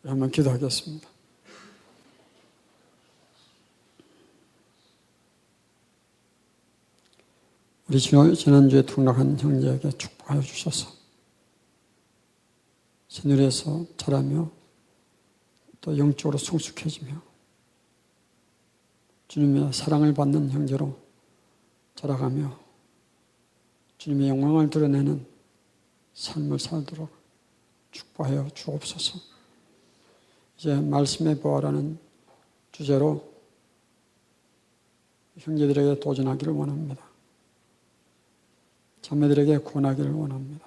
한번 기도하겠습니다. 우리 지난주에 등락한 형제에게 축복하여 주셔서 새누리에서 자라며 또 영적으로 성숙해지며 주님의 사랑을 받는 형제로 자라가며 주님의 영광을 드러내는 삶을 살도록 축복하여 주옵소서. 이제 말씀의 보아라는 주제로 형제들에게 도전하기를 원합니다. 자매들에게 권하기를 원합니다.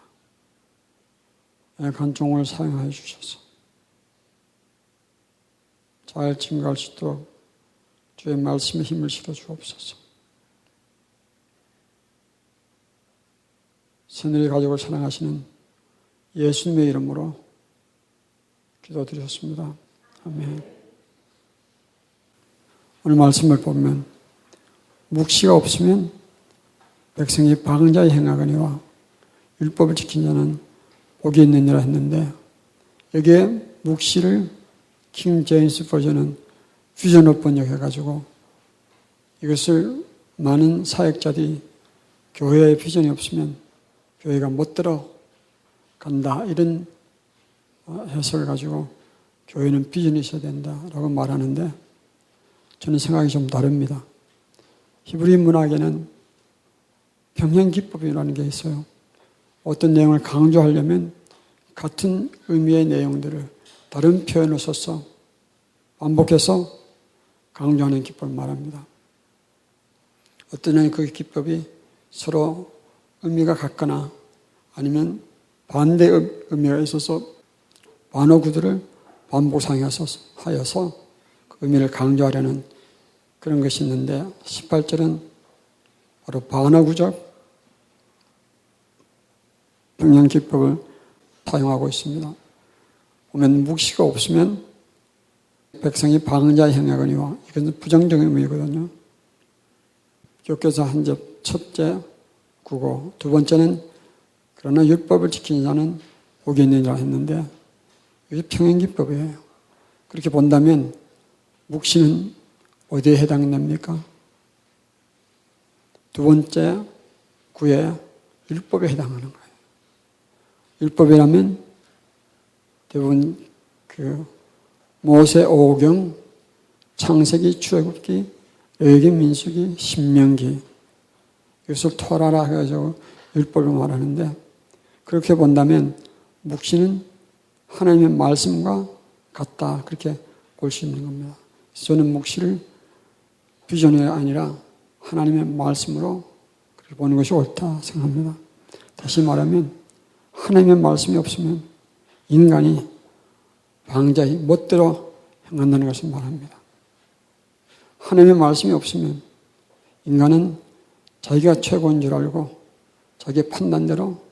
간종을 사용하여 주셔서 잘 증거할 수 있도록 주의 말씀에 힘을 실어 주옵소서. 새누리 가족을 사랑하시는 예수님의 이름으로 기도드렸습니다. 아멘. 오늘 말씀을 보면 묵시가 없으면 백성이 방자에 행하거니와 율법을 지킨 자는 복이 있느니라 했는데, 여기에 묵시를 킹 제임스 버전은 비전 오브 번역해가지고 이것을 많은 사역자들이 교회에 비전이 없으면 교회가 못 들어간다, 이런 해석을 가지고 교회는 비전이 있어야 된다라고 말하는데, 저는 생각이 좀 다릅니다. 히브리 문학에는 평행기법이라는 게 있어요. 어떤 내용을 강조하려면 같은 의미의 내용들을 다른 표현을 써서 반복해서 강조하는 기법을 말합니다. 어떤 때는 그 기법이 서로 의미가 같거나 아니면 반대 의미가 있어서 반어 구두를 반복 사용하여서 그 의미를 강조하려는 그런 것이 있는데, 18절은 바로 반어구적 평행기법을 사용하고 있습니다. 보면 묵시가 없으면 백성이 방자에 행하거니와, 이것은 부정적인 의미거든요. 교께서 한 접 첫째 구고, 두 번째는 그러나 율법을 지키는 자는 복이 있느니라 했는데, 이게 평행기법이에요. 그렇게 본다면 묵시는 어디에 해당됩니까? 두 번째 구에 율법에 해당하는 거예요. 율법이라면 대부분 모세 오경, 창세기, 출애굽기, 레위기, 민수기, 신명기, 이것을 토라라 해가지고 율법을 말하는데, 그렇게 본다면 묵시는 하나님의 말씀과 같다, 그렇게 볼 수 있는 겁니다. 저는 묵시를 비전이 아니라 하나님의 말씀으로 그렇게 보는 것이 옳다 생각합니다. 다시 말하면 하나님의 말씀이 없으면 인간이 방자히 멋대로 행한다는 것을 말합니다. 하나님의 말씀이 없으면 인간은 자기가 최고인 줄 알고 자기의 판단대로,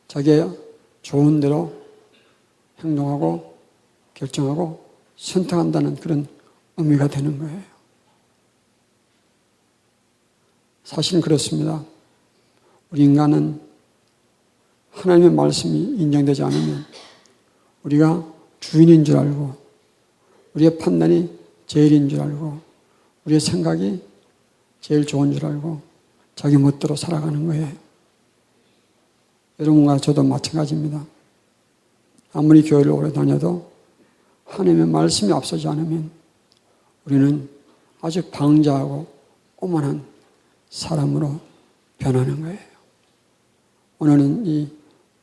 자기의 좋은 대로 행동하고 결정하고 선택한다는 그런 의미가 되는 거예요. 사실은 그렇습니다. 우리 인간은 하나님의 말씀이 인정되지 않으면 우리가 주인인 줄 알고, 우리의 판단이 제일인 줄 알고, 우리의 생각이 제일 좋은 줄 알고 자기 멋대로 살아가는 거예요. 여러분과 저도 마찬가지입니다. 아무리 교회를 오래 다녀도 하나님의 말씀이 앞서지 않으면 우리는 아주 방자하고 오만한 사람으로 변하는 거예요. 오늘은 이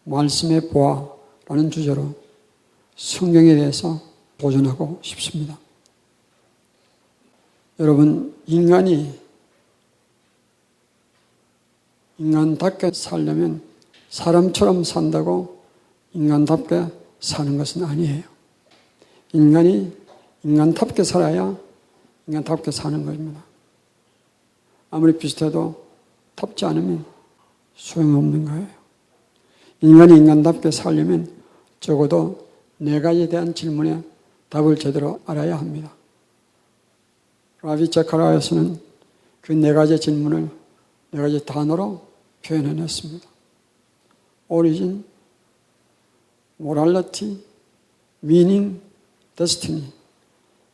말씀의 보아라는 주제로 성경에 대해서 도전하고 싶습니다. 여러분, 인간답게 살려면 사람처럼 산다고 인간답게 사는 것은 아니에요. 인간이 인간답게 살아야 인간답게 사는 것입니다. 아무리 비슷해도 답지 않으면 소용없는 거예요. 인간이 인간답게 살려면 적어도 4가지에 대한 질문에 답을 제대로 알아야 합니다. 라비 제카리아스는 그 4가지 질문을 4가지 단어로 표현해냈습니다. 오리진, 모랄리티, 미닝, 데스티니.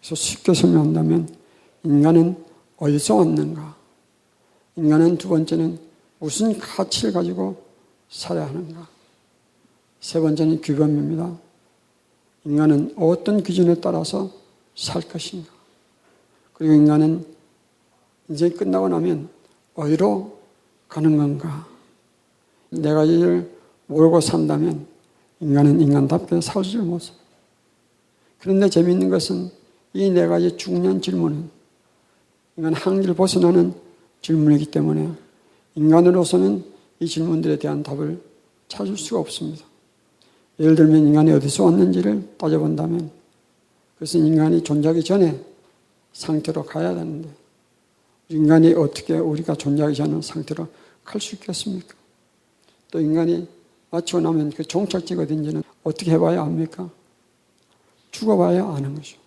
그래서 쉽게 설명한다면 인간은 어디서 왔는가? 인간은 두 번째는 무슨 가치를 가지고 살아야 하는가? 세 번째는 규범입니다. 인간은 어떤 기준에 따라서 살 것인가? 그리고 인간은 인생이 끝나고 나면 어디로 가는 건가? 네 가지를 모르고 산다면 인간은 인간답게 살지를 못해요. 그런데 재미있는 것은 이 네 가지 중요한 질문은 인간 한계를 벗어나는 질문이기 때문에 인간으로서는 이 질문들에 대한 답을 찾을 수가 없습니다. 예를 들면 인간이 어디서 왔는지를 따져본다면 그것은 인간이 존재하기 전에 상태로 가야 되는데 인간이 어떻게 우리가 존재하기 전 상태로 갈 수 있겠습니까? 또 인간이 마치고 나면 그 종착지가 어딘지는 어떻게 해봐야 합니까? 죽어봐야 아는 거죠.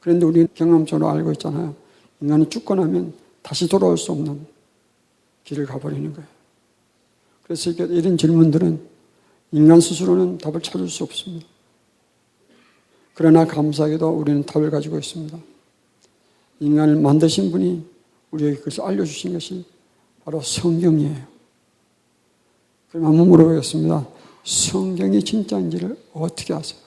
그런데 우리는 경험적으로 알고 있잖아요. 인간이 죽고 나면 다시 돌아올 수 없는 길을 가버리는 거예요. 그래서 이런 질문들은 인간 스스로는 답을 찾을 수 없습니다. 그러나 감사하게도 우리는 답을 가지고 있습니다. 인간을 만드신 분이 우리에게 그것을 알려주신 것이 바로 성경이에요. 그럼 한번 물어보겠습니다. 성경이 진짜인지를 어떻게 아세요?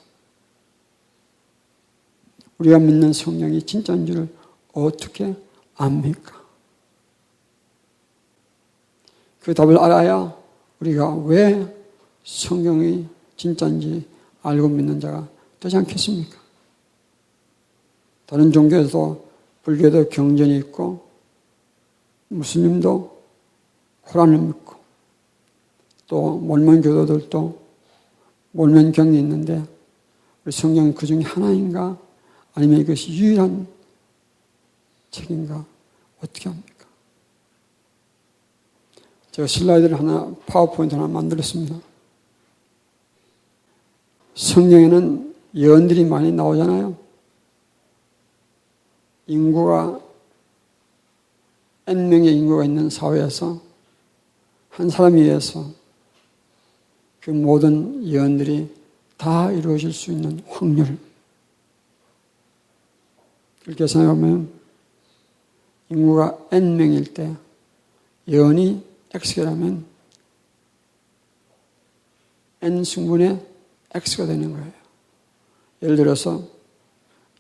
우리가 믿는 성경이 진짜인지를 어떻게 압니까? 그 답을 알아야 우리가 왜 성경이 진짜인지 알고 믿는 자가 되지 않겠습니까? 다른 종교에도 불교도 경전이 있고 무슬림도 코란을 믿고 또 몰몬 교도들도 몰몬경이 있는데 우리 성경은 그 중에 하나인가 아니면 이것이 유일한 책인가 어떻게 합니까? 제가 슬라이드를 하나 파워포인트 하나 만들었습니다. 성경에는 예언들이 많이 나오잖아요. 인구가 N명의 인구가 있는 사회에서 한 사람에 의해서 그 모든 예언들이 다 이루어질 수 있는 확률. 그렇게 생각하면 인구가 N명일 때 예언이 X개라면 N승분의 X가 되는 거예요. 예를 들어서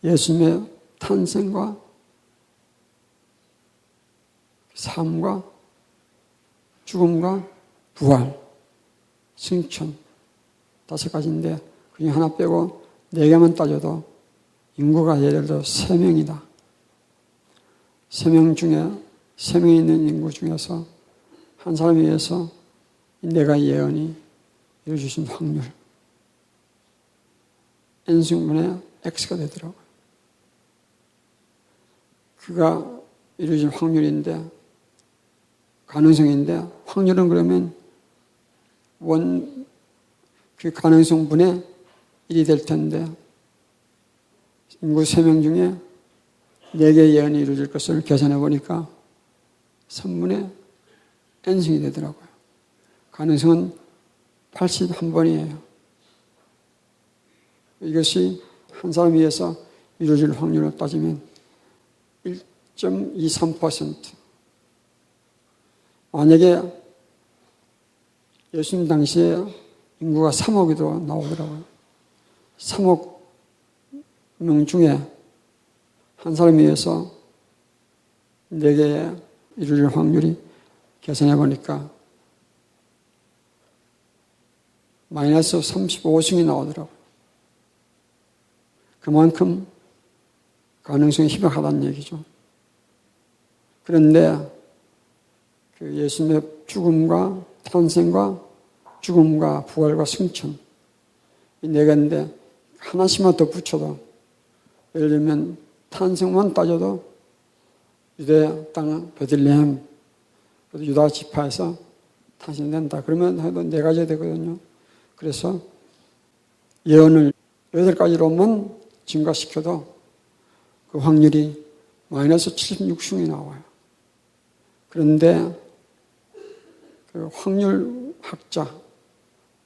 예수님의 탄생과 삶과 죽음과 부활, 승천 5가지인데 그중 하나 빼고 4개만 따져도 인구가 예를 들어 3명이다. 3명 중에 3명이 있는 인구 중에서 한 사람에 의해서 이 4가지 예언이 이루어질 확률 N승분의 X가 되더라고요. 그가 이루어질 확률인데 가능성인데 확률은 그러면 그 가능성분의 1이 될 텐데 인구 3명 중에 4개의 예언이 이루어질 것을 계산해 보니까 3분의 N승이 되더라고요. 가능성은 81번이에요. 이것이 한 사람에 의해서 이루어질 확률을 따지면 1.23%. 만약에 예수님 당시에 인구가 3억이도 나오더라고요. 3억 명 중에 한 사람에 의해서 4개의 이루어질 확률이 계산해 보니까 마이너스 35승이 나오더라고요. 그만큼 가능성이 희박하다는 얘기죠. 그런데 그 예수님의 죽음과 탄생과 죽음과 부활과 승천 이 4개인데 하나씩만 더 붙여도 예를 들면 탄생만 따져도 유대 땅 베들레헴 유다 지파에서 탄생된다. 그러면 해도 4가지 되거든요. 그래서 예언을 8가지로만 증가시켜도 그 확률이 마이너스 76승이 나와요. 그런데 그 확률학자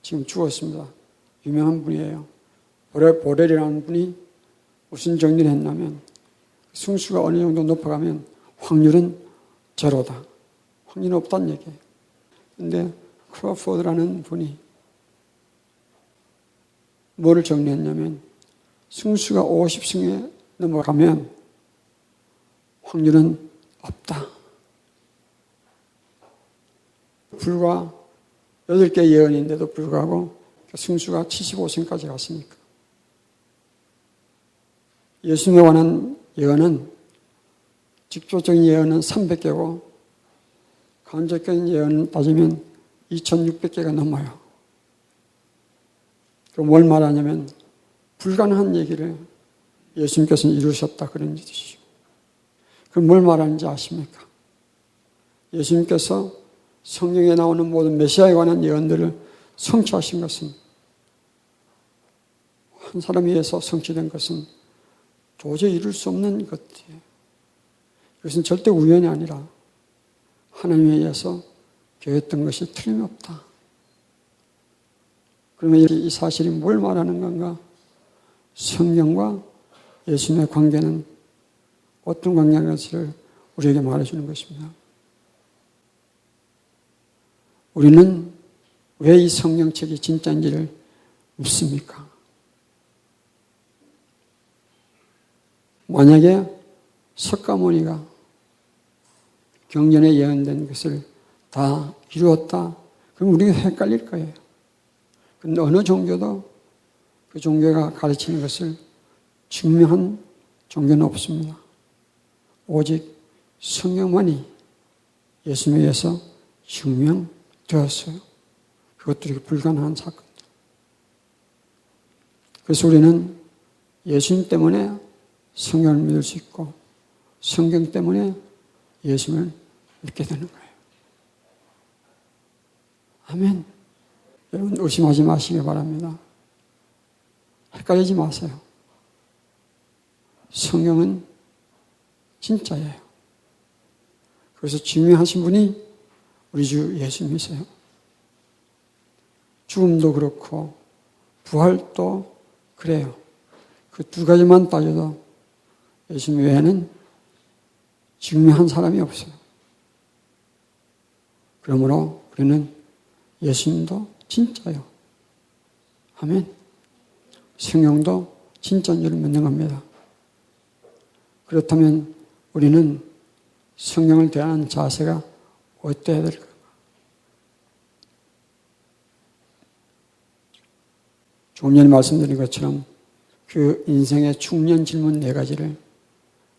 지금 죽었습니다. 유명한 분이에요. 보렐이라는 분이 무슨 정리를 했냐면 승수가 어느 정도 높아가면 확률은 제로다. 확률은 없다는 얘기예요. 그런데 크로포드라는 분이 뭐를 정리했냐면 승수가 50승에 넘어가면 확률은 없다. 불과 8개 예언인데도 불구하고 승수가 75승까지 갔으니까. 예수님에 관한 예언은 직접적인 예언은 300개고 간접적인 예언을 따지면 2600개가 넘어요. 그럼 뭘 말하냐면 불가능한 얘기를 예수님께서는 이루셨다 그런 뜻이죠. 그럼 뭘 말하는지 아십니까? 예수님께서 성경에 나오는 모든 메시아에 관한 예언들을 성취하신 것은 한 사람에 의해서 성취된 것은 도저히 이룰 수 없는 것이에요. 이것은 절대 우연이 아니라 하나님에 의해서 계획했던 것이 틀림없다. 그러면 이 사실이 뭘 말하는 건가? 성경과 예수님의 관계는 어떤 관계인지를 우리에게 말해주는 것입니다. 우리는 왜 이 성경책이 진짜인지를 묻습니까? 만약에 석가모니가 경전에 예언된 것을 다 이루었다. 그럼 우리가 헷갈릴 거예요. 그런데 어느 종교도 그 종교가 가르치는 것을 증명한 종교는 없습니다. 오직 성경만이 예수님에 의해서 증명되었어요. 그것들이 불가능한 사건. 그래서 우리는 예수님 때문에 성경을 믿을 수 있고 성경 때문에 예수님을 믿게 되는 거예요. 아멘. 여러분 의심하지 마시기 바랍니다. 헷갈리지 마세요. 성경은 진짜예요. 그래서 증명하신 분이 우리 주 예수님이세요. 죽음도 그렇고 부활도 그래요. 그 두 가지만 따져도 예수님 외에는 증명한 사람이 없어요. 그러므로 우리는 예수님도 진짜요. 아멘. 성경도 진짜인 줄 믿는 겁니다. 그렇다면 우리는 성경을 대하는 자세가 어때야 될까? 조금 전에 말씀드린 것처럼 그 인생의 중요한 질문 4가지를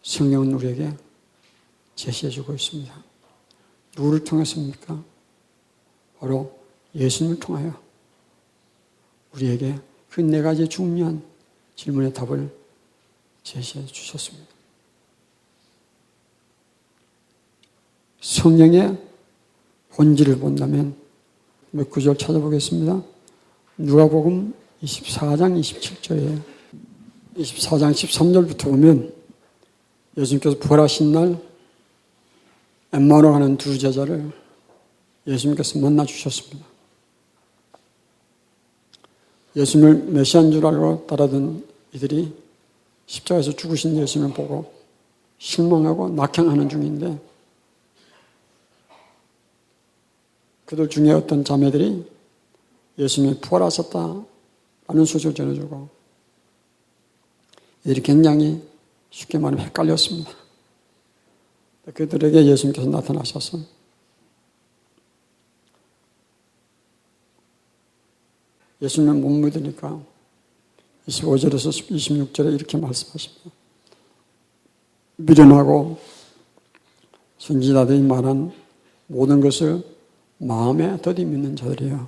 성경은 우리에게 제시해주고 있습니다. 누구를 통해서입니까? 바로 예수님을 통하여 우리에게 그 4가지 중요한 질문의 답을 제시해 주셨습니다. 성경의 본질을 본다면 몇 구절 찾아보겠습니다. 누가복음 24장 27절이에요. 24장 13절부터 보면 예수님께서 부활하신 날 엠마오로 가는 2 제자를 예수님께서 만나 주셨습니다. 예수님을 메시아인 줄 알고 따르던 이들이 십자가에서 죽으신 예수님을 보고 실망하고 낙향하는 중인데 그들 중에 어떤 자매들이 예수님이 부활하셨다 라는 소식을 전해주고 이들이 굉장히 쉽게 말하면 헷갈렸습니다. 그들에게 예수님께서 나타나셔서 예수님을 못 믿으니까 25절에서 26절에 이렇게 말씀하십니다. 미련하고 선지자들이 말한 모든 것을 마음에 더디 믿는 자들이요.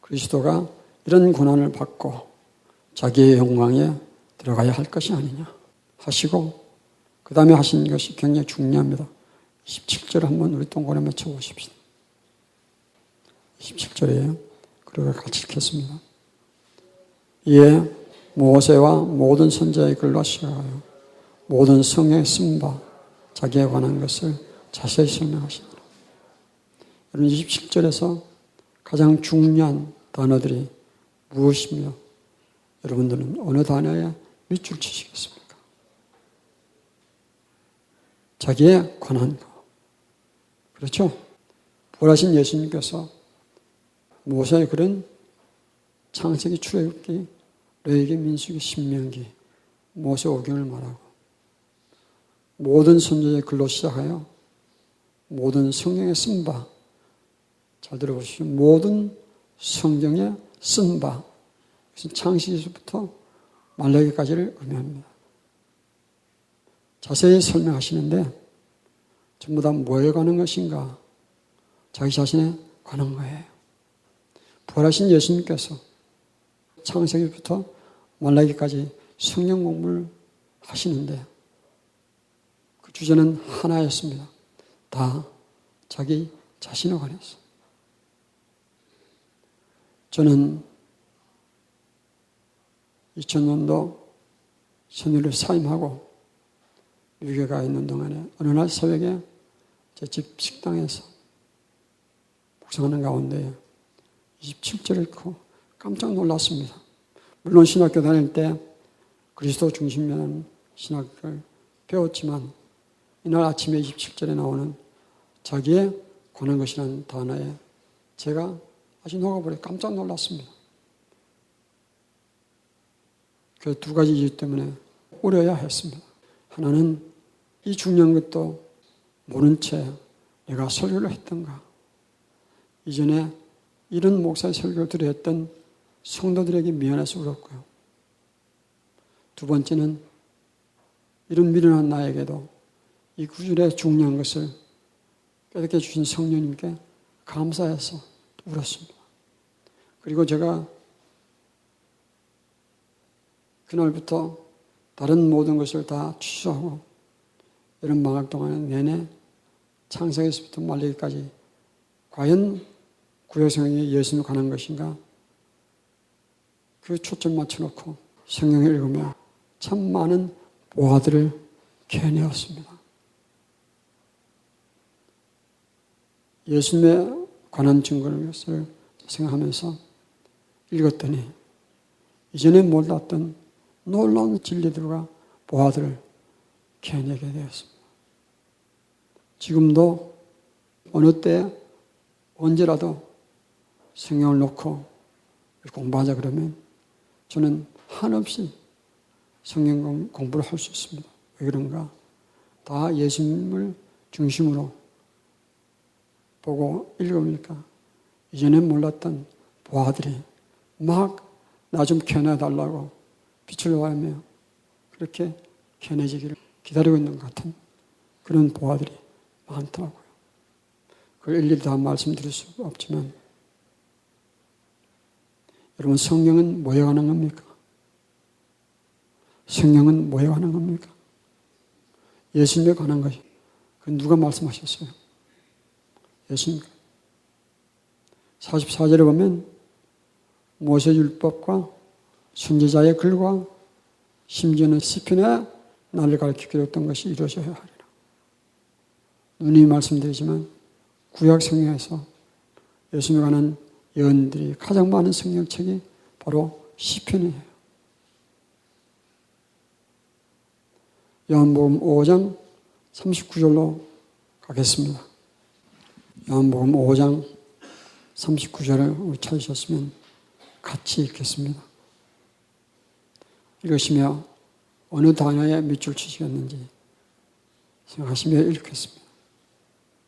그리스도가 이런 고난을 받고 자기의 영광에 들어가야 할 것이 아니냐 하시고 그 다음에 하신 것이 굉장히 중요합니다. 27절 한번 우리 동그라미 맞춰보십시다. 27절이에요. 그리고 같이 읽겠습니다. 이에 모세와 모든 선지자의 글로 시작하여 모든 성경에 쓴 바 자기에 관한 것을 자세히 설명하시더라. 여러분 27절에서 가장 중요한 단어들이 무엇이며 여러분들은 어느 단어에 밑줄 치시겠습니까? 자기에 관한 거. 그렇죠? 부활하신 예수님께서 모세의 글은 창세기, 출애굽기, 레위기, 민수기, 신명기, 모세오경을 말하고 모든 선지자의 글로 시작하여 모든 성경에 쓴 바, 잘 들어보십시오. 모든 성경에 쓴 바, 창세기부터 말라기까지를 의미합니다. 자세히 설명하시는데 전부 다 뭐에 관한 것인가? 자기 자신에 관한 거예요. 부활하신 예수님께서 창세기부터 말라기까지 성경 공부를 하시는데 그 주제는 하나였습니다. 다 자기 자신에 관해서. 저는 2000년도 선율을 사임하고 미국에 가 있는 동안에 어느 날 새벽에 제 집 식당에서 묵상하는 가운데 27절을 읽고 깜짝 놀랐습니다. 물론 신학교 다닐 때 그리스도 중심이라는 신학을 배웠지만 이날 아침에 27절에 나오는 자기에 관한 것이라는 단어에 제가 아주 녹아버려 깜짝 놀랐습니다. 그 두 가지 이유 때문에 울어야 했습니다. 하나는 이 중요한 것도 모른 채 내가 설교를 했던가, 이전에 이런 목사의 설교를 들어 했던 성도들에게 미안해서 울었고요. 두 번째는 이런 미련한 나에게도 이 구절의 중요한 것을 깨닫게 주신 성령님께 감사해서 울었습니다. 그리고 제가 그날부터 다른 모든 것을 다 취소하고 이런 방학 동안에 내내 창세기에서부터 말라기까지 과연 구약성경이 예수님에 관한 것인가? 그 초점 맞춰놓고 성경을 읽으며 참 많은 보화들을 캐내었습니다. 예수님에 관한 증거를 생각하면서 읽었더니 이전에 몰랐던 놀라운 진리들과 보화들을 캐내게 되었습니다. 지금도 어느 때 언제라도 성경을 놓고 공부하자 그러면 저는 한없이 성경 공부를 할 수 있습니다. 왜 그런가? 다 예수님을 중심으로 보고 읽으니까 이전에 몰랐던 보화들이 막 나 좀 캐내달라고 빛을 발하며 그렇게 캐내지기를 기다리고 있는 것 같은 그런 보화들이 많더라고요. 그걸 일일이 다 말씀드릴 수 없지만 여러분, 성경은 뭐에 관한 겁니까? 성경은 뭐에 관한 겁니까? 예수님에 관한 것이. 그건 누가 말씀하셨어요? 예수님. 44절에 보면 모세 율법과 선지자의 글과 심지어는 시편에 나를 가르치기로 했던 것이 이루어져야 하리라. 누누이 말씀드리지만 구약 성경에서 예수님에 관한 예언들이 가장 많은 성경책이 바로 시편이에요. 요한복음 5장 39절로 가겠습니다. 요한복음 5장 39절을 우리 찾으셨으면 같이 읽겠습니다. 읽으시며 어느 단어에 밑줄 치시겠는지 생각하시며 읽겠습니다.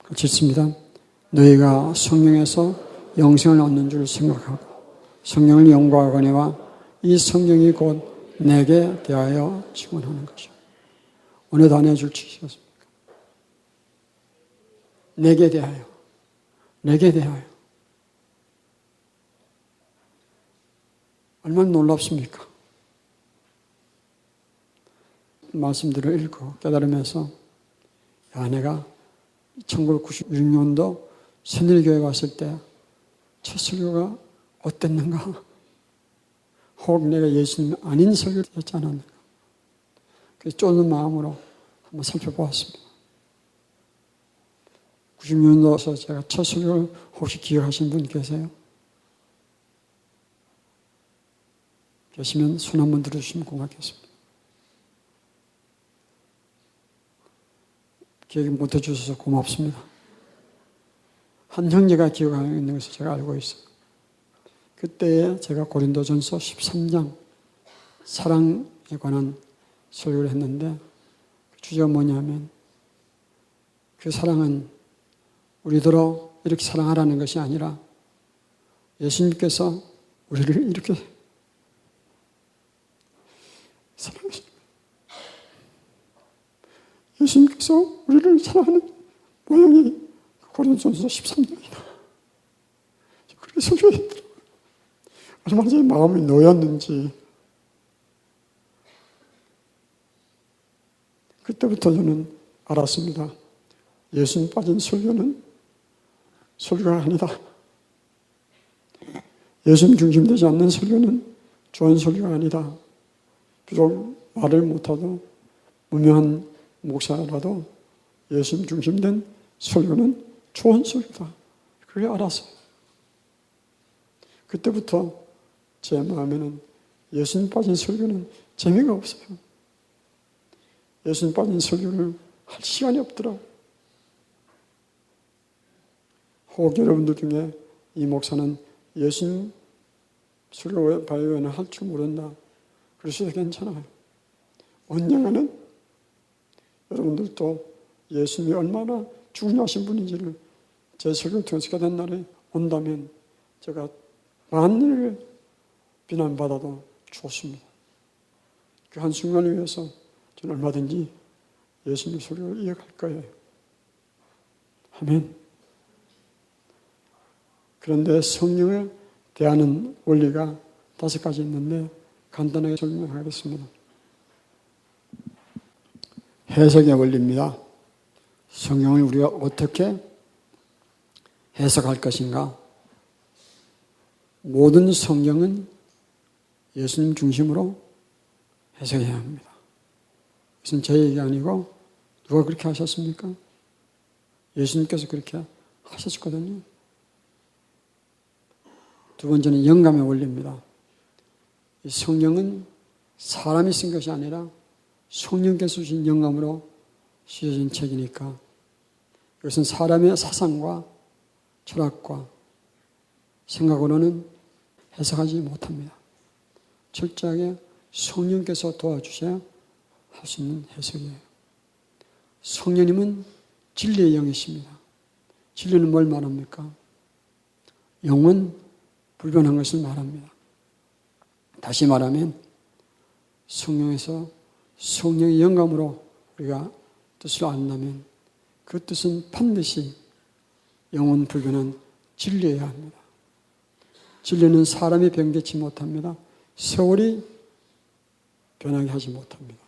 같이 읽습니다. 너희가 성령에서 영생을 얻는 줄 생각하고 성령을 연구하거니와 이 성령이 곧 내게 대하여 증언하는 것이요. 어느 단어에 줄 치시겠습니까? 내게 대하여. 내게 대하여. 얼마나 놀랍습니까? 말씀들을 읽고 깨달으면서 야, 내가 1996년도 새누리교회 왔을 때 첫 설교가 어땠는가? 혹 내가 예수님 아닌 설교를 했지 않았는가? 그래서 쫓는 마음으로 한번 살펴보았습니다. 96년도에서 제가 첫 설교를 혹시 기억하시는 분 계세요? 계시면 손 한번 들어주시면 고맙겠습니다. 기억 못 해주셔서 고맙습니다. 한 형제가 기억하고 있는 것을 제가 알고 있어요. 그때에 제가 고린도전서 13장 사랑에 관한 설교를 했는데 주제가 뭐냐면 그 사랑은 우리더러 이렇게 사랑하라는 것이 아니라 예수님께서 우리를 이렇게 사랑하십니다. 예수님께서 우리를 사랑하는 모양이 고린도전서 13장이다. 그렇게 설교했더라고요. 얼마나 제 마음이 놓였는지. 그때부터 저는 알았습니다. 예수님 빠진 설교는 설교가 아니다. 예수님 중심되지 않는 설교는 좋은 설교가 아니다. 비록 말을 못하도 무명한 목사라도 예수님 중심된 설교는 좋은 설교다. 그게 알았어요. 그때부터 제 마음에는 예수님 빠진 설교는 재미가 없어요. 예수님 빠진 설교를 할 시간이 없더라고요. 혹 여러분들 중에 이 목사는 예수님 설교 발견을 할 줄 모른다. 그러셔도 괜찮아요. 언젠가는 여러분들도 예수님이 얼마나 중요하신 분인지를 제 설교를 통해서 깨닫는 날이 온다면 제가 만일 비난받아도 좋습니다. 그 한순간을 위해서 저는 얼마든지 예수님 설교를 이어갈 거예요. 아멘. 그런데 성령을 대하는 원리가 5가지 있는데 간단하게 설명하겠습니다. 해석의 원리입니다. 성경을 우리가 어떻게 해석할 것인가? 모든 성경은 예수님 중심으로 해석해야 합니다. 이것은 제 얘기 아니고 누가 그렇게 하셨습니까? 예수님께서 그렇게 하셨거든요. 두 번째는 영감의 원리입니다. 이 성경은 사람이 쓴 것이 아니라 성령께서 주신 영감으로 쓰여진 책이니까 이것은 사람의 사상과 철학과 생각으로는 해석하지 못합니다. 철저하게 성령께서 도와주셔야 할 수 있는 해석이에요. 성령님은 진리의 영이십니다. 진리는 뭘 말합니까? 영은 불변한 것을 말합니다. 다시 말하면 성령에서 성령의 영감으로 우리가 뜻을 안다면 그 뜻은 반드시 영원 불변한 진리여야 합니다. 진리는 사람이 변개치 못합니다. 세월이 변하게 하지 못합니다.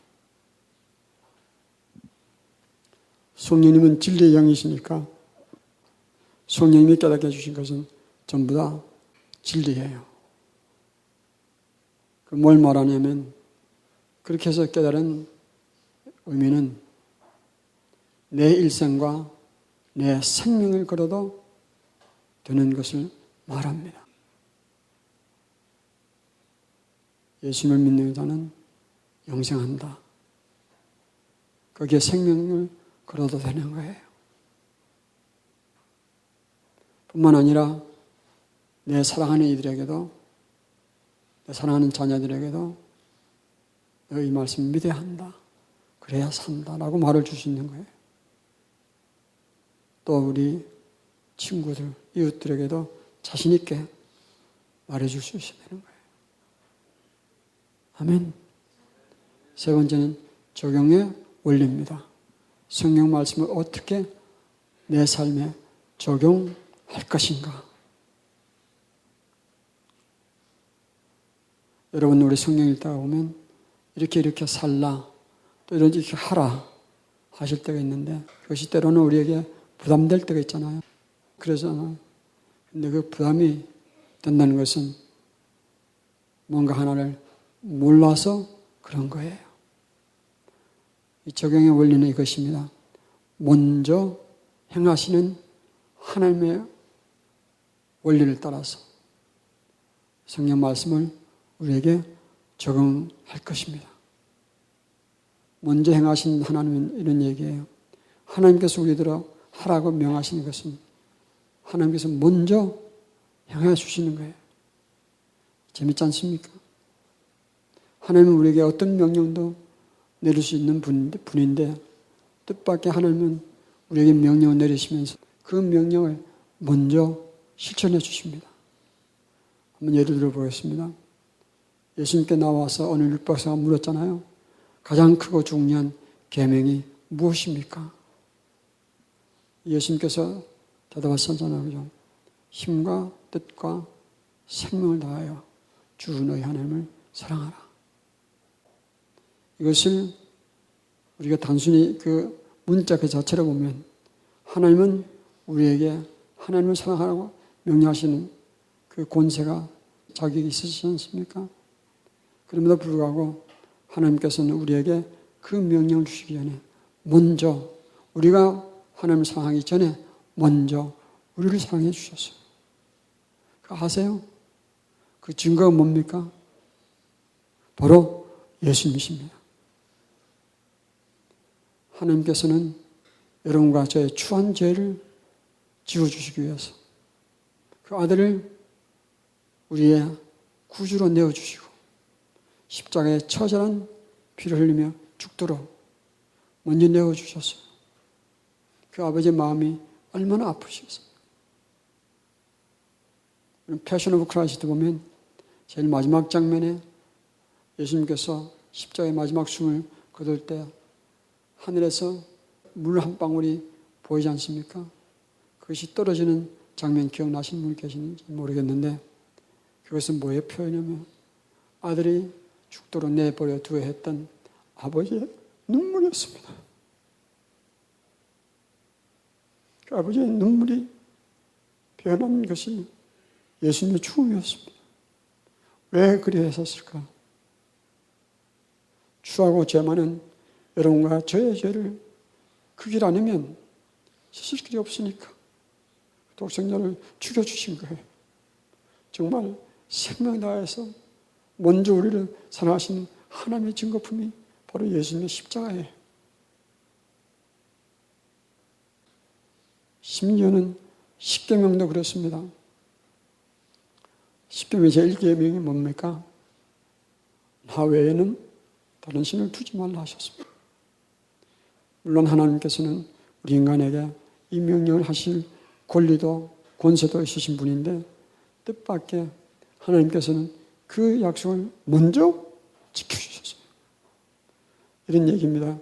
성령님은 진리의 영이시니까 성령님이 깨닫게 해주신 것은 전부 다 진리예요. 뭘 말하냐면 그렇게 해서 깨달은 의미는 내 일생과 내 생명을 걸어도 되는 것을 말합니다. 예수님을 믿는 자는 영생한다. 거기에 생명을 걸어도 되는 거예요. 뿐만 아니라 내 사랑하는 이들에게도 내 사랑하는 자녀들에게도 너희 말씀 믿어야 한다. 그래야 산다라고 말을 줄 수 있는 거예요. 또 우리 친구들, 이웃들에게도 자신 있게 말해줄 수 있어야 되는 거예요. 아멘. 세 번째는 적용의 원리입니다. 성경 말씀을 어떻게 내 삶에 적용할 것인가. 여러분 우리 성경 읽다가 보면 이렇게 살라 또 이렇게 하라 하실 때가 있는데 그것이 때로는 우리에게 부담될 때가 있잖아요. 그러잖아요. 근데 그 부담이 된다는 것은 뭔가 하나를 몰라서 그런 거예요. 이 적용의 원리는 이것입니다. 먼저 행하시는 하나님의 원리를 따라서 성경 말씀을 우리에게 적용할 것입니다. 먼저 행하신 하나님은 이런 얘기예요. 하나님께서 우리들어 하라고 명하시는 것은 하나님께서 먼저 행해 주시는 거예요. 재밌지 않습니까? 하나님은 우리에게 어떤 명령도 내릴 수 있는 분인데 뜻밖의 하나님은 우리에게 명령을 내리시면서 그 명령을 먼저 실천해 주십니다. 한번 예를 들어 보겠습니다. 예수님께 나와서 어느 율법사가 물었잖아요. 가장 크고 중요한 계명이 무엇입니까? 예수님께서 대답하셨잖아요. 그죠? 힘과 뜻과 생명을 다하여 주 너희 하나님을 사랑하라. 이것을 우리가 단순히 그 문자 그 자체로 보면 하나님은 우리에게 하나님을 사랑하라고 명령하시는 그 권세가 자격이 있으시지 않습니까? 그럼에도 불구하고 하나님께서는 우리에게 그 명령을 주시기 전에 먼저 우리가 하나님을 사랑하기 전에 먼저 우리를 사랑해 주셨어요. 아세요? 그 증거가 뭡니까? 바로 예수님이십니다. 하나님께서는 여러분과 저의 추한 죄를 지워주시기 위해서 그 아들을 우리의 구주로 내어주시고 십자가에 처절한 피를 흘리며 죽도록 먼저 내어주셨어요. 그 아버지의 마음이 얼마나 아프시겠어요. 패션 오브 크라이스트 보면 제일 마지막 장면에 예수님께서 십자가의 마지막 숨을 거둘 때 하늘에서 물 한 방울이 보이지 않습니까? 그것이 떨어지는 장면 기억나시는 분 계시는지 모르겠는데 그것은 뭐의 표현이냐면 아들이 죽도록 내버려 두어야 했던 아버지의 눈물이었습니다. 그 아버지의 눈물이 변한 것이 예수님의 죽음이었습니다. 왜 그리 했었을까? 주하고 죄 많은 여러분과 저의 죄를 그 길 아니면 씻을 길이 없으니까 독생자를 죽여주신 거예요. 정말 생명 다해서 먼저 우리를 사랑하시는 하나님의 증거품이 바로 예수님의 십자가예요. 심지어는 십계명도 그렇습니다. 십계명의 제1계명이 뭡니까? 나 외에는 다른 신을 두지 말라 하셨습니다. 물론 하나님께서는 우리 인간에게 이 명령을 하실 권리도 권세도 있으신 분인데 뜻밖의 하나님께서는 그 약속을 먼저 지켜주셨어요. 이런 얘기입니다.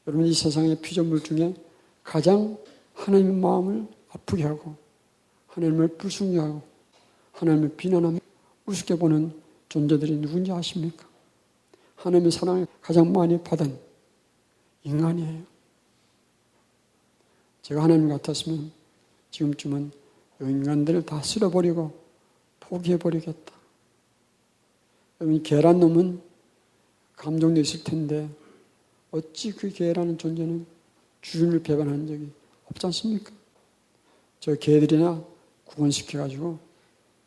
여러분 이 세상의 피조물 중에 가장 하나님의 마음을 아프게 하고 하나님을 불순히 하고 하나님을 비난하며 우습게 보는 존재들이 누군지 아십니까? 하나님의 사랑을 가장 많이 받은 인간이에요. 제가 하나님 같았으면 지금쯤은 이 인간들을 다 쓸어버리고 포기해버리겠다. 여러분 개란 놈은 감정도 있을 텐데 어찌 그 개라는 존재는 주인을 배반한 적이 없지 않습니까? 저 개들이나 구원시켜가지고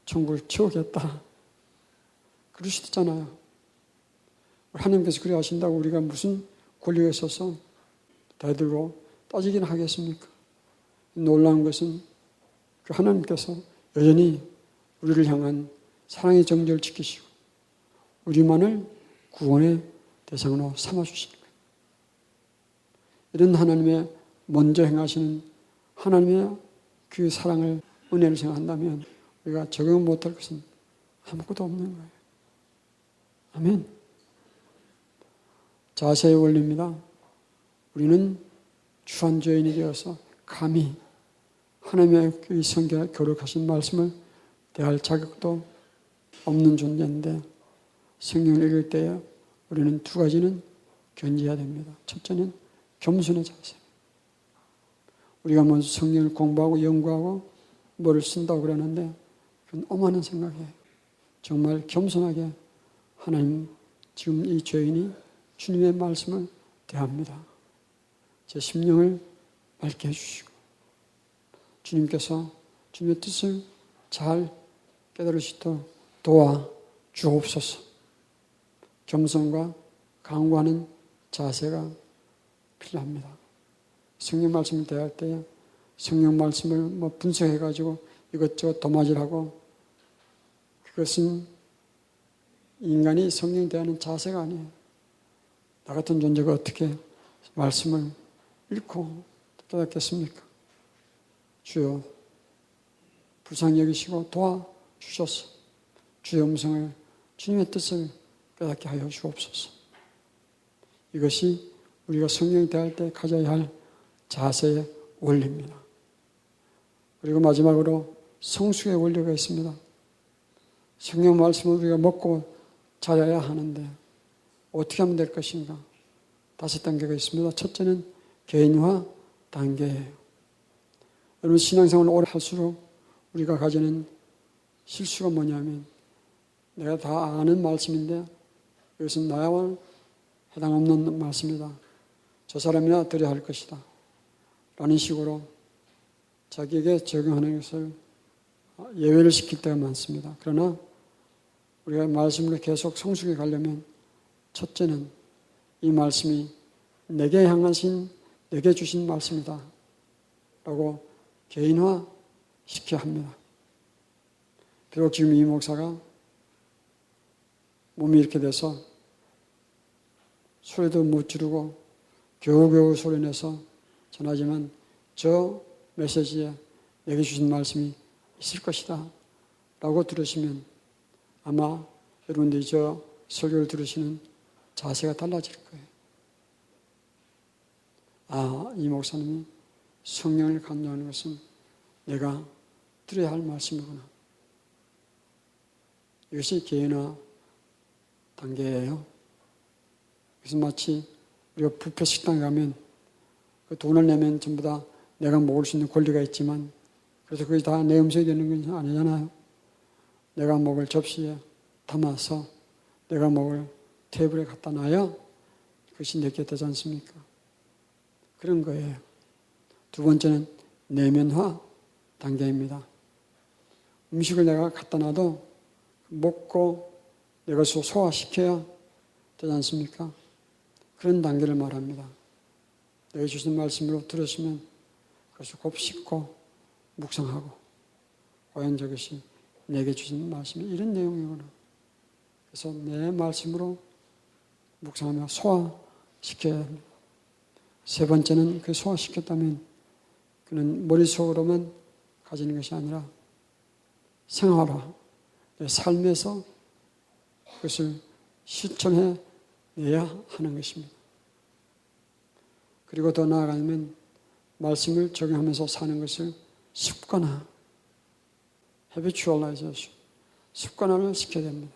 천국을 채우겠다. 그러시잖아요. 하나님께서 그래 하신다고 우리가 무슨 권리가 있어서 대들고 따지긴 하겠습니까? 놀라운 것은 그 하나님께서 여전히 우리를 향한 사랑의 정죄를 지키시고 우리만을 구원의 대상으로 삼아주시는 거예요. 이런 하나님의 먼저 행하시는 하나님의 그 사랑을 은혜를 생각한다면 우리가 적응 못할 것은 아무것도 없는 거예요. 아멘. 자세의 원리입니다. 우리는 추한 죄인이 되어서 감히 하나님의 그 성경에 교력하신 말씀을 대할 자격도 없는 존재인데 성경을 읽을 때에 우리는 두 가지는 견지해야 됩니다. 첫째는 겸손의 자세. 우리가 먼저 성경을 공부하고 연구하고 뭐를 쓴다고 그러는데 그건 오만한 생각이에요. 정말 겸손하게 하나님 지금 이 죄인이 주님의 말씀을 대합니다. 제 심령을 맑게 해주시고 주님께서 주님의 뜻을 잘 깨달을 수 있도록 도와 주옵소서. 겸손과 강구하는 자세가 필요합니다. 성경 말씀을 대할 때 성경 말씀을 뭐 분석해가지고 이것저것 도마질하고, 그것은 인간이 성경 대하는 자세가 아니에요. 나 같은 존재가 어떻게 말씀을 읽고 깨닫겠습니까? 주여 불쌍히 여기시고 도와주셔서 주의 음성을, 주님의 뜻을 깨닫게 하여 주옵소서. 이것이 우리가 성경을 대할 때 가져야 할 자세의 원리입니다. 그리고 마지막으로 성숙의 원리가 있습니다. 성경 말씀을 우리가 먹고 자라야 하는데 어떻게 하면 될 것인가? 5단계가 있습니다. 첫째는 개인화 단계예요. 여러분, 신앙생활을 오래 할수록 우리가 가지는 실수가 뭐냐면, 내가 다 아는 말씀인데 이것은 나와 해당 없는 말씀이다, 저 사람이나 들어야 할 것이다 라는 식으로 자기에게 적용하는 것을 예외를 시킬 때가 많습니다. 그러나 우리가 말씀으로 계속 성숙해 가려면 첫째는 이 말씀이 내게 향하신, 내게 주신 말씀이다 라고 개인화 시켜야 합니다. 비록 지금 이 목사가 몸이 이렇게 돼서 소리도 못 지르고 겨우겨우 소리내서 전하지만 저 메시지에 내게 주신 말씀이 있을 것이다 라고 들으시면 아마 여러분들이 저 설교를 들으시는 자세가 달라질 거예요. 아, 이 목사님이 성령을 강조하는 것은 내가 들어야 할 말씀이구나. 이것이 개인화 단계예요. 그래서 마치 우리가 뷔페 식당에 가면 그 돈을 내면 전부 다 내가 먹을 수 있는 권리가 있지만, 그래서 그게 다 내 음식이 되는 건 아니잖아요. 내가 먹을 접시에 담아서 내가 먹을 테이블에 갖다 놔야 그것이 내게 되지 않습니까? 그런 거예요. 두 번째는 내면화 단계입니다. 음식을 내가 갖다 놔도 먹고 내가 소화시켜야 되지 않습니까? 그런 단계를 말합니다. 내가 주신 말씀으로 들으시면 그것을 곱씹고 묵상하고, 과연 저것이 내게 주신 말씀이 이런 내용이구나. 그래서 내 말씀으로 묵상하며 소화시켜야 합니다. 세 번째는 그 소화시켰다면 그는 머릿속으로만 가지는 것이 아니라 생활화, 내 삶에서 그것을 실천해 내야 하는 것입니다. 그리고 더 나아가면 말씀을 적용하면서 사는 것을 습관화, habitualization, 습관화를 시켜야 됩니다.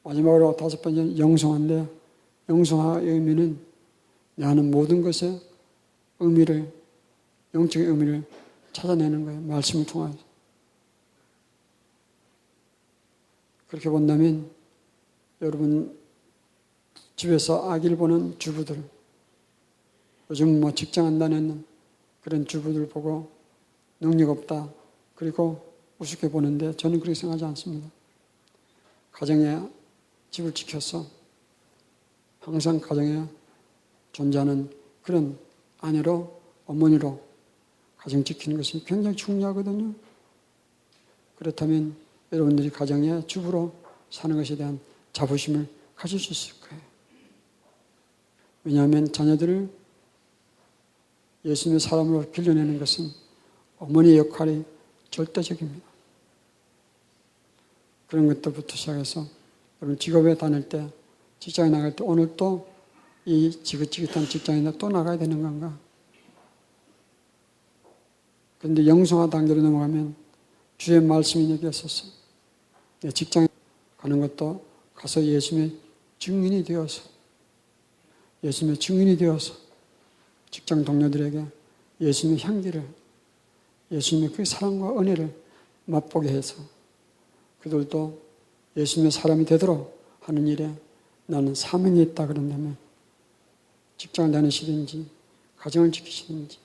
마지막으로 5번째는 영성화인데, 영성화의 의미는 내 하는 모든 것의 의미를, 영적인 의미를 찾아내는 거예요. 말씀을 통해서. 그렇게 본다면 여러분 집에서 아기를 보는 주부들, 요즘 뭐 직장 안 다니는 그런 주부들 보고 능력 없다, 그리고 우습게 보는데 저는 그렇게 생각하지 않습니다. 가정에 집을 지켜서 항상 가정에 존재하는 그런 아내로, 어머니로 가정 지키는 것이 굉장히 중요하거든요. 그렇다면 여러분들이 가정의 주부로 사는 것에 대한 자부심을 가질 수 있을 거예요. 왜냐하면 자녀들을 예수님의 사람으로 길러내는 것은 어머니의 역할이 절대적입니다. 그런 것들부터 시작해서 여러분 직업에 다닐 때, 직장에 나갈 때 오늘 또 이 지긋지긋한 직장에 또 나가야 되는 건가? 그런데 영성화 단계로 넘어가면 주의 말씀이 내게 있어서 내 직장에 가는 것도 가서 예수님의 증인이 되어서, 예수님의 증인이 되어서 직장 동료들에게 예수님의 향기를, 예수님의 그 사랑과 은혜를 맛보게 해서 그들도 예수님의 사람이 되도록 하는 일에 나는 사명이 있다 그런다면, 직장을 다니시든지 가정을 지키시든지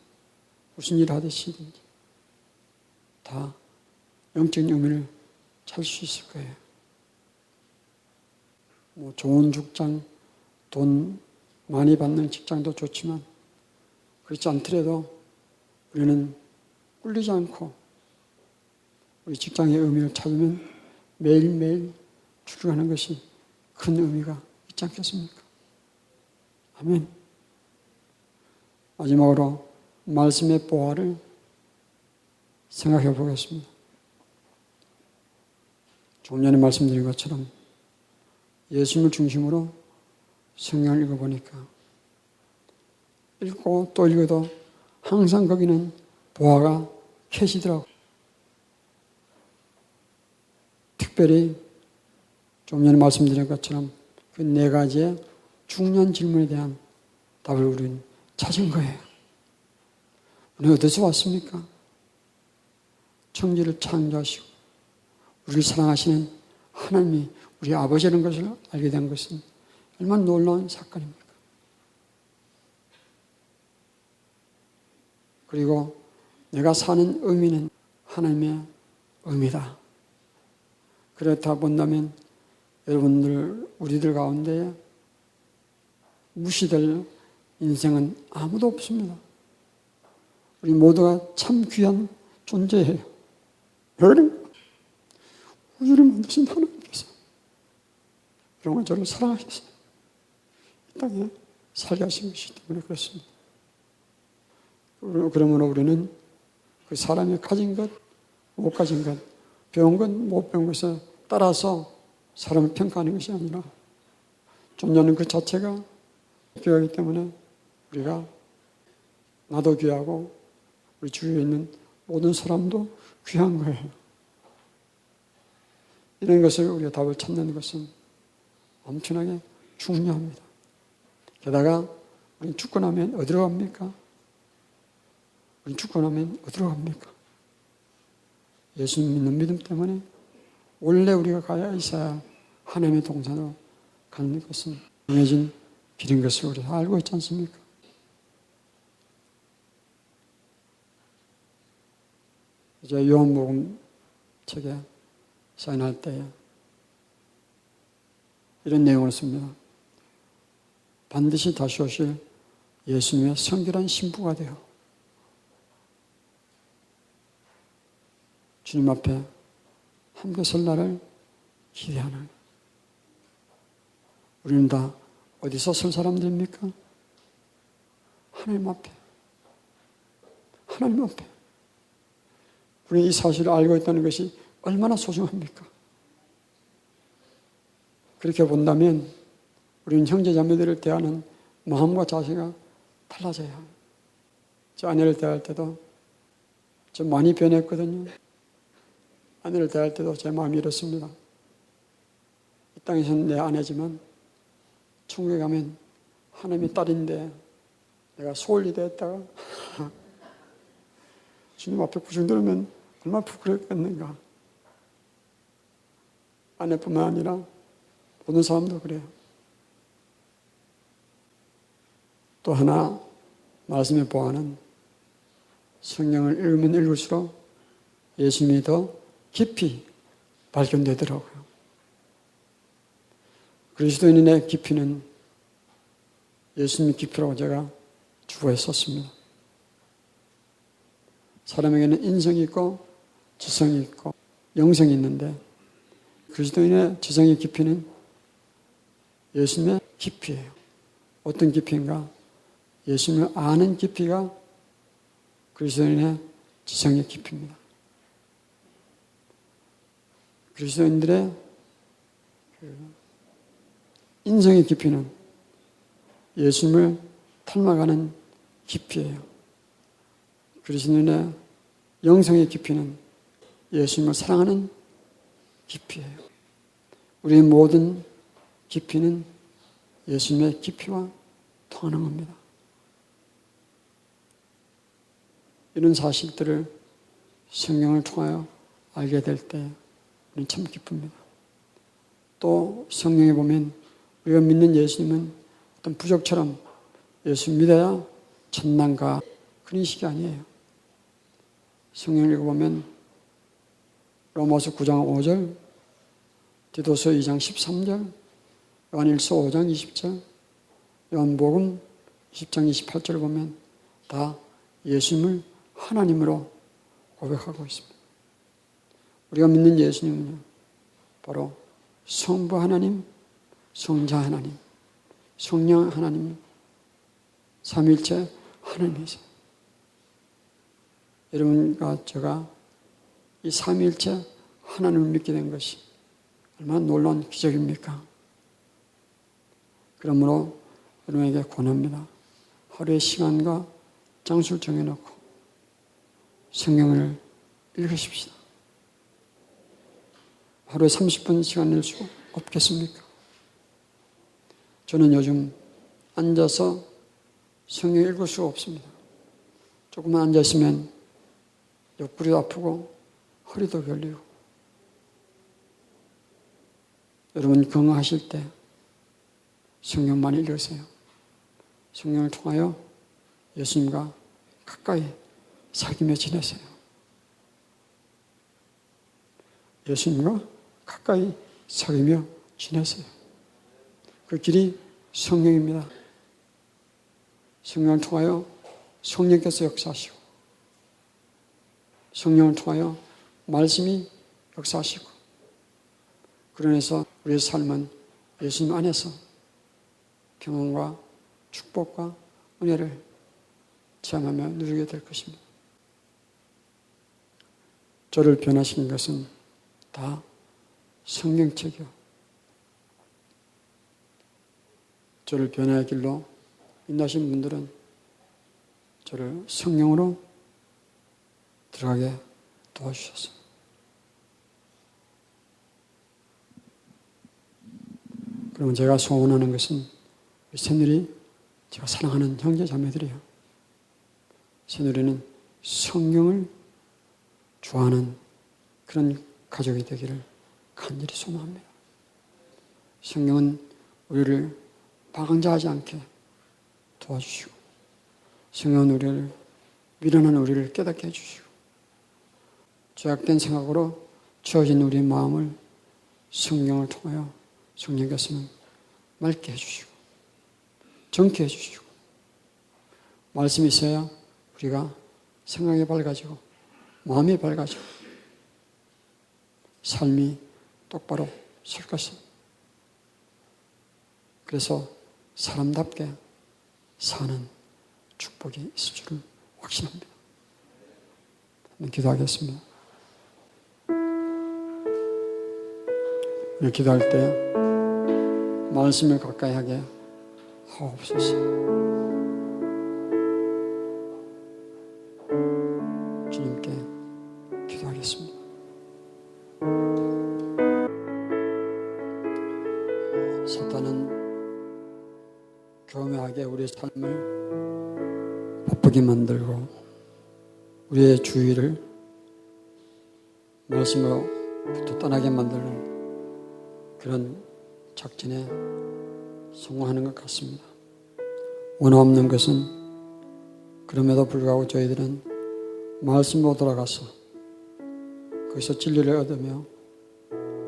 무슨 일을 하시든지 다 영적인 의미를 찾을 수 있을 거예요. 뭐 좋은 직장, 돈 많이 받는 직장도 좋지만 그렇지 않더라도 우리는 꿀리지 않고 우리 직장의 의미를 찾으면 매일매일 출근하는 것이 큰 의미가 있지 않겠습니까? 아멘. 마지막으로 말씀의 보화를 생각해 보겠습니다. 조금 전에 말씀드린 것처럼 예수님을 중심으로 성경을 읽어보니까 읽고 또 읽어도 항상 거기는 보화가 캐시더라고요. 특별히 좀 전에 말씀드린 것처럼 그 네 가지의 중요한 질문에 대한 답을 우리는 찾은 거예요. 우리는 어디서 왔습니까? 천지를 창조하시고 우리를 사랑하시는 하나님이 우리 아버지라는 것을 알게 된 것은 얼마나 놀라운 사건입니까? 그리고 내가 사는 의미는 하나님의 의미다. 그렇다 본다면 여러분들, 우리들 가운데 무시될 인생은 아무도 없습니다. 우리 모두가 참 귀한 존재예요. 여러분, 우주를 만드신 하나님께서 여러분 저를 사랑하셨어요. 이 땅에 살게 하신 것이기 때문에 그렇습니다. 그러므로 우리는 그 사람이 가진 것, 못 가진 것, 배운 것, 못 배운 것에 따라서 사람을 평가하는 것이 아니라 존재하는 그 자체가 귀하기 때문에 우리가 나도 귀하고 우리 주위에 있는 모든 사람도 귀한 거예요. 이런 것을 우리가 답을 찾는 것은 엄청나게 중요합니다. 게다가 우리는 죽고 나면 어디로 갑니까? 우리는 죽고 나면 어디로 갑니까? 예수님 믿는 믿음 때문에 원래 우리가 가야 있어야 하나님의 동산으로 가는 것은 정해진 길인 것을 우리가 알고 있지 않습니까? 이제 요한복음 책에 사인할 때 이런 내용을 씁니다. 반드시 다시 오실 예수님의 성결한 신부가 되어 주님 앞에 함께 설 날을 기대하는. 우리는 다 어디서 설 사람들입니까? 하나님 앞에. 하나님 앞에. 우리는 이 사실을 알고 있다는 것이 얼마나 소중합니까? 그렇게 본다면 우리는 형제자매들을 대하는 마음과 자세가 달라져야 합니다. 저 아내를 대할 때도 저 많이 변했거든요. 아내를 대할 때도 제 마음이 이렇습니다. 이 땅에서는 내 아내지만 천국에 가면 하나님의 딸인데 내가 소홀히 대했다가 주님 앞에 구중 들으면 얼마나 부끄럽겠는가. 아내뿐만 아니라 모든 사람도 그래요. 또 하나 말씀의 보안은 성경을 읽으면 읽을수록 예수님이 더 깊이 발견되더라고요. 그리스도인의 깊이는 예수님의 깊이라고 제가 주어에 썼습니다. 사람에게는 인성이 있고 지성이 있고 영성이 있는데 그리스도인의 지성의 깊이는 예수님의 깊이예요. 어떤 깊이인가? 예수님을 아는 깊이가 그리스도인의 지성의 깊이입니다. 그리스도인들의 인성의 깊이는 예수님을 닮아가는 깊이예요. 그리스도인의 영성의 깊이는 예수님을 사랑하는 깊이예요. 우리의 모든 깊이는 예수님의 깊이와 통하는 겁니다. 이런 사실들을 성경을 통하여 알게 될 때 우리는 참 기쁩니다. 또 성경에 보면 우리가 믿는 예수님은 어떤 부족처럼 예수 믿어야 천당가 그런 식이 아니에요. 성경을 읽어보면 로마서 9장 5절, 디도서 2장 13절, 요한일서 5장 20절, 요한복음 20장 28절을 보면 다 예수님을 하나님으로 고백하고 있습니다. 우리가 믿는 예수님은요, 바로 성부 하나님, 성자 하나님, 성령 하나님, 삼위일체 하나님이세요. 여러분과 제가 이 삼위일체 하나님을 믿게 된 것이 얼마나 놀라운 기적입니까? 그러므로 여러분에게 권합니다. 하루의 시간과 장소를 정해놓고 성경을 읽으십시다. 하루에 30분 시간 낼 수 없겠습니까? 저는 요즘 앉아서 성경 읽을 수가 없습니다. 조금만 앉아있으면 옆구리도 아프고 허리도 결리고. 여러분 건강하실 때 성경 많이 읽으세요. 성경을 통하여 예수님과 가까이 사귀며 지내세요. 예수님과 가까이 사귀며 지내세요. 그 길이 성령입니다. 성령을 통하여 성령께서 역사하시고, 성령을 통하여 말씀이 역사하시고, 그러면서 우리의 삶은 예수님 안에서 평안과 축복과 은혜를 체험하며 누리게 될 것입니다. 저를 변화시킨 것은 다 성경책이요. 저를 변화의 길로 인도하신 분들은 저를 성령으로 들어가게 도와주셨어요. 그러면 제가 소원하는 것은 새누리, 제가 사랑하는 형제 자매들이요, 새누리는 성경을 좋아하는 그런 가족이 되기를 간절히 소망합니다. 성경은 우리를 방황자하지 않게 도와주시고, 성경은 우리를, 미련한 우리를 깨닫게 해주시고, 죄악된 생각으로 채워진 우리의 마음을 성경을 통하여 성령께서는 맑게 해주시고, 정케 해주시고, 말씀이 있어야 우리가 생각이 밝아지고, 마음이 밝아지고, 삶이 똑바로 설 것입니다. 그래서 사람답게 사는 축복이 있을 줄을 확신합니다. 한번 기도하겠습니다. 기도할 때 말씀을 가까이 하게 하옵소서. 주님께 기도하겠습니다. 사탄은 교묘하게 우리의 삶을 바쁘게 만들고 우리의 주의를 말씀으로부터 떠나게 만드는 그런 작전에 성공하는 것 같습니다. 원없는 것은 그럼에도 불구하고 저희들은 말씀으로 돌아가서 거기서 진리를 얻으며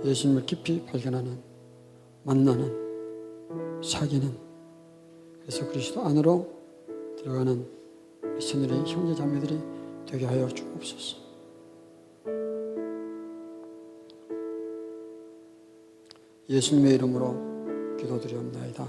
예수님을 깊이 발견하는, 만나는, 사귀는, 그래서 그리스도 안으로 들어가는 새누리 형제 자매들이 되게 하여 주옵소서. 예수님의 이름으로 기도드리옵나이다.